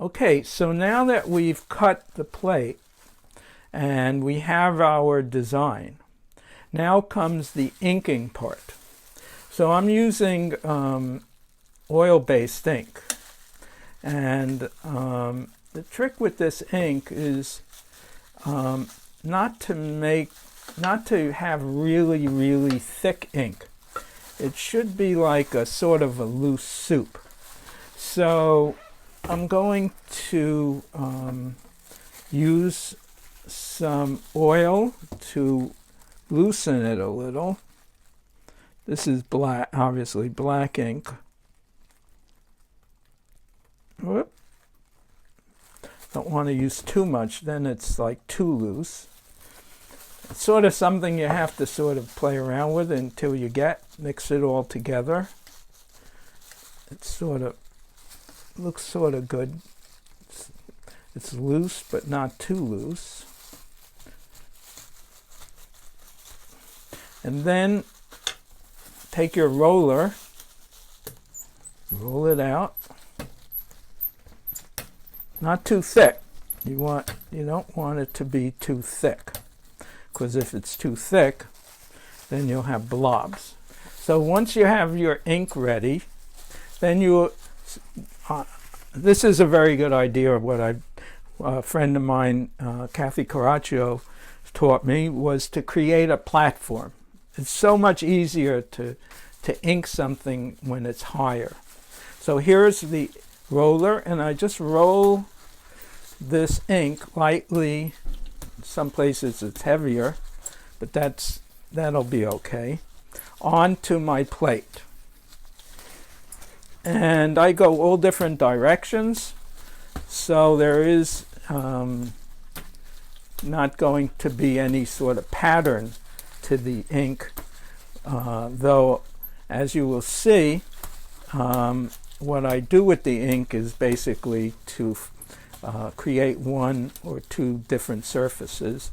Okay, so now that we've cut the plate and we have our design, now comes the inking part. So I'm using oil-based ink, and the trick with this ink is not to have really thick ink. It should be like a sort of a loose soup. So I'm going to use some oil to loosen it a little. This is black, obviously black ink. Whoop. Don't want to use too much, then it's like too loose. It's sort of something you have to sort of play around with until you mix it all together. It sort of looks sort of good. It's loose, but not too loose. And then take your roller, roll it out. Not too thick. You don't want it to be too thick, because if it's too thick, then you'll have blobs. So once you have your ink ready, then this is a very good idea of what a friend of mine, Kathy Caraccio, taught me, was to create a platform. It's so much easier to ink something when it's higher. So here's the roller, and I just roll this ink lightly. Some places it's heavier, but that'll be okay, onto my plate. And I go all different directions, so there is not going to be any sort of pattern to the ink, though as you will see, what I do with the ink is basically to create one or two different surfaces.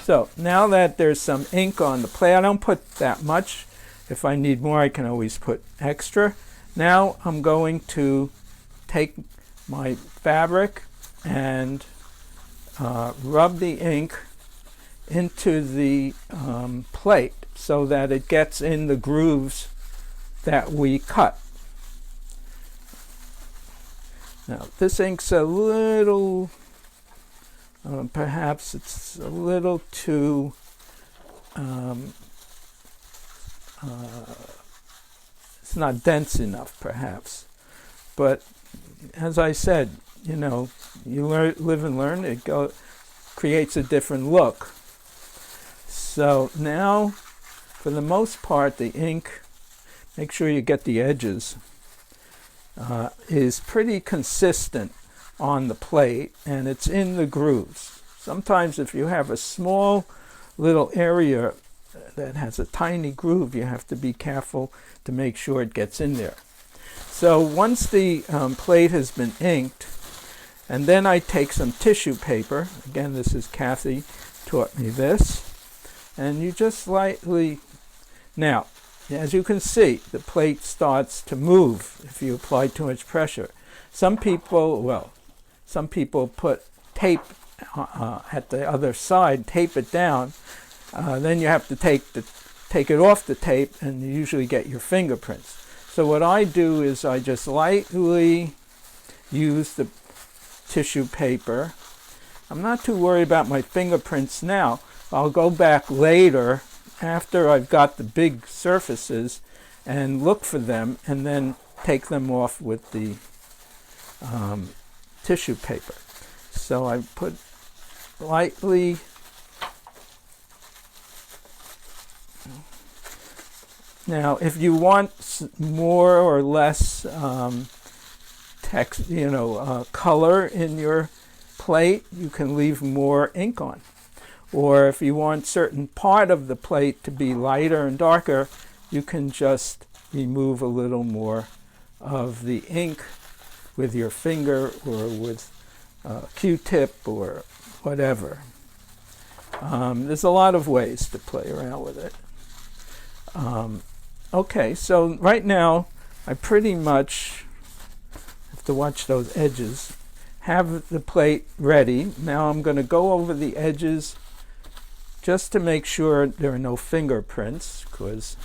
So now that there's some ink on the plate, I don't put that much. If I need more, I can always put extra. Now I'm going to take my fabric and rub the ink into the plate so that it gets in the grooves that we cut. Now this ink's a little, perhaps it's a little too it's not dense enough, perhaps. But as I said, you live and learn. It creates a different look. So now, for the most part, the ink, make sure you get the edges, is pretty consistent on the plate, and it's in the grooves. Sometimes if you have a small little area that has a tiny groove, you have to be careful to make sure it gets in there. So once the plate has been inked, and then I take some tissue paper, again this is Kathy taught me this, and you just lightly, now as you can see, the plate starts to move if you apply too much pressure. Some people put tape at the other side, tape it down. Then you have to take it off the tape, and you usually get your fingerprints. So what I do is I just lightly use the tissue paper. I'm not too worried about my fingerprints now. I'll go back later after I've got the big surfaces and look for them, and then take them off with the tissue paper. So I put lightly, now if you want more or less text, color in your plate, you can leave more ink on. Or if you want certain part of the plate to be lighter and darker, you can just remove a little more of the ink with your finger or with a Q-tip or whatever. There's a lot of ways to play around with it. Okay, so right now I pretty much have to watch those edges. Have the plate ready. Now I'm going to go over the edges just to make sure there are no fingerprints, because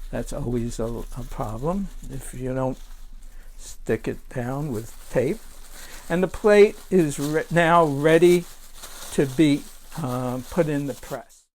that's always a problem if you don't stick it down with tape. And the plate is now ready to be put in the press.